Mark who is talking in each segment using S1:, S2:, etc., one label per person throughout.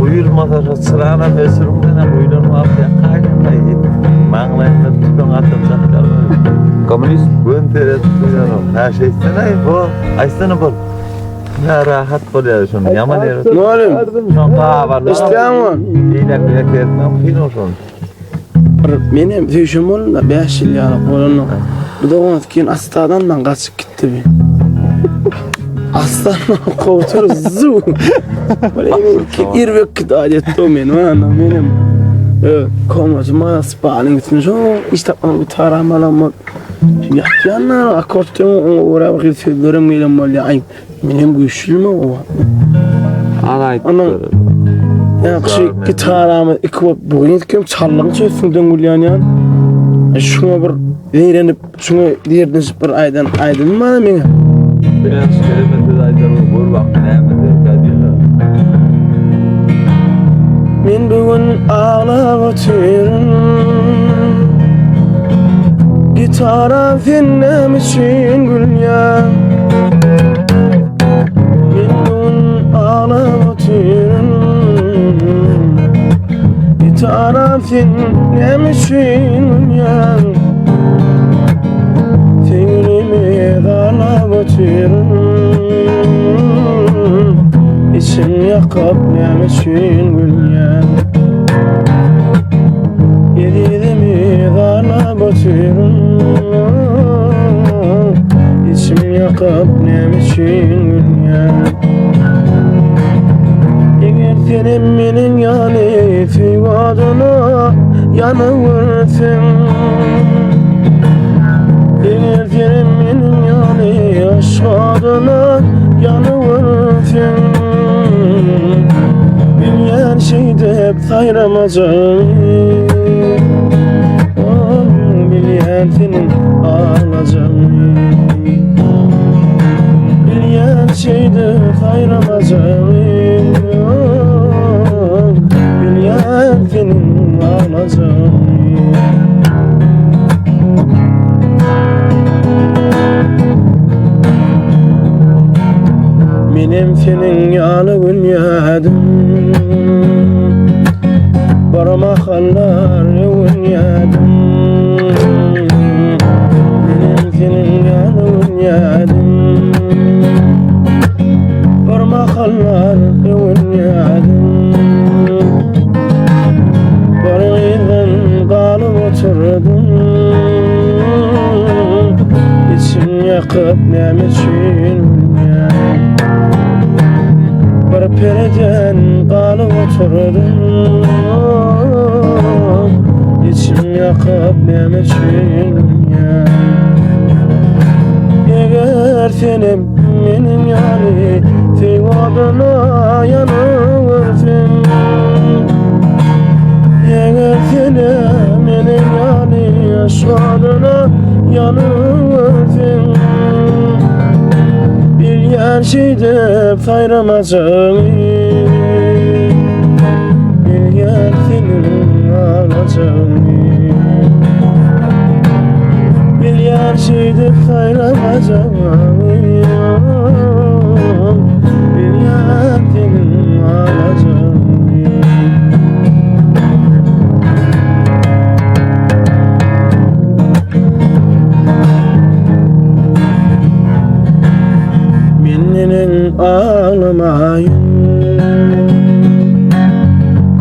S1: Buyurmasa sırana mesurumdan buyurma ya kaynayı. Mağlayla tutan atacaklar. Komünist gönderet duyuyorum. Her şey senay bu. Aysana bu. Ne rahat oluyor şunu. Yaman yer.
S2: Ne oğlum?
S1: Şonka var.
S2: İsteyen mi?
S1: İyiler bir etmem fin olsun.
S2: Benim tüşüm olun da 5 yıl yani kolunu. Bu da ondan keyin astadan ben kaçıp gitti bir. Aslan kovtur zu. Böyle irvek kit adet o benim. Komacıma spaning bitmiş o işte bana bir taramalam ya yana akortun oraya bakıp söylerim benim böyle ay benim güçlü mü o
S1: Alay.
S2: ya kişi gitarama iki bugün kim çallan çözsünden gülyan ya şuna bir değerenip şuna diğerden bir aydan mı bana mı
S1: Biraz kelimede aydan vur bak ne
S2: men bugün ağlap otururum gitara dinlem için gülyan men bugün ağlap otururum gitara dinlem için gülyan teğrimi darlap otururum İçim yakıp nem için gülyen Yedidimi darla batıyorum İçim yakıp nem için gülyen Eğer senin benim yani Figadına yanıvırsın Eğer senin benim yani Aşkadına yanıvırsın Bilyen şeyde hep sayramacağım Bilyen senin ağlayacağım Bilyen şeyde sayramacağım Bilyen senin ağlayacağım Benim senin yalı günyadım Barmaklar günyadım Benim senin yalı günyadım Barmaklar günyadım Barıyla kalıp oturdum İçim yakıp nem için Bir pereden kalıp oturdum İçim yakıp nem için Eğer senin benim yani Sevadına yanıvırsın Eğer senin benim yani Aşkadına yanıvırsın Bilyen şeyde sayramacağım Bilyen senin ağlayacağım Bilyen şeyde sayramacağım Bilyen senin ağlayacağım Benim ağlamayım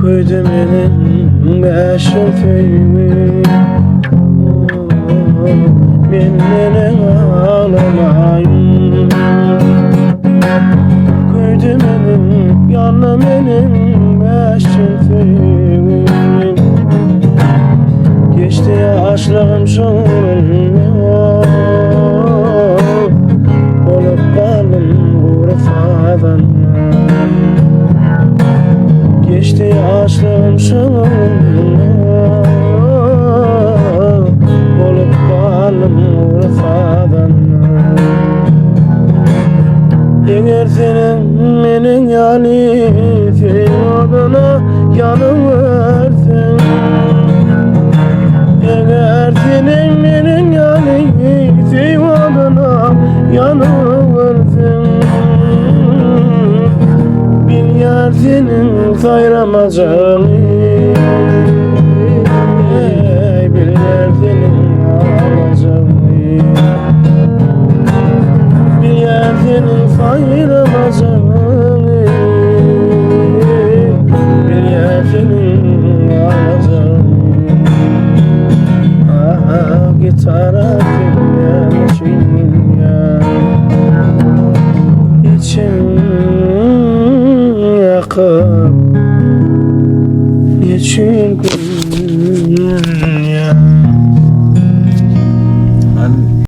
S2: Köydümünün beşin tüyümü Benim ağlamayım Köydümünün yanı benim beşin tüyümü Geçti yaşlığım şununla Olup kaldım gurfadan Geçti yaşlığım şununla Olup kaldım gurfadan Eğer senin benim yani Sevadına yanıvırsın Eğer senin benim yani Sevadına yanıvırsın Bil yar senin sayramacağını bilyerdinin alacağını bilyerdinin sayramacağını bilyerdinin alacağını aha gitara dünya için yakıp niçin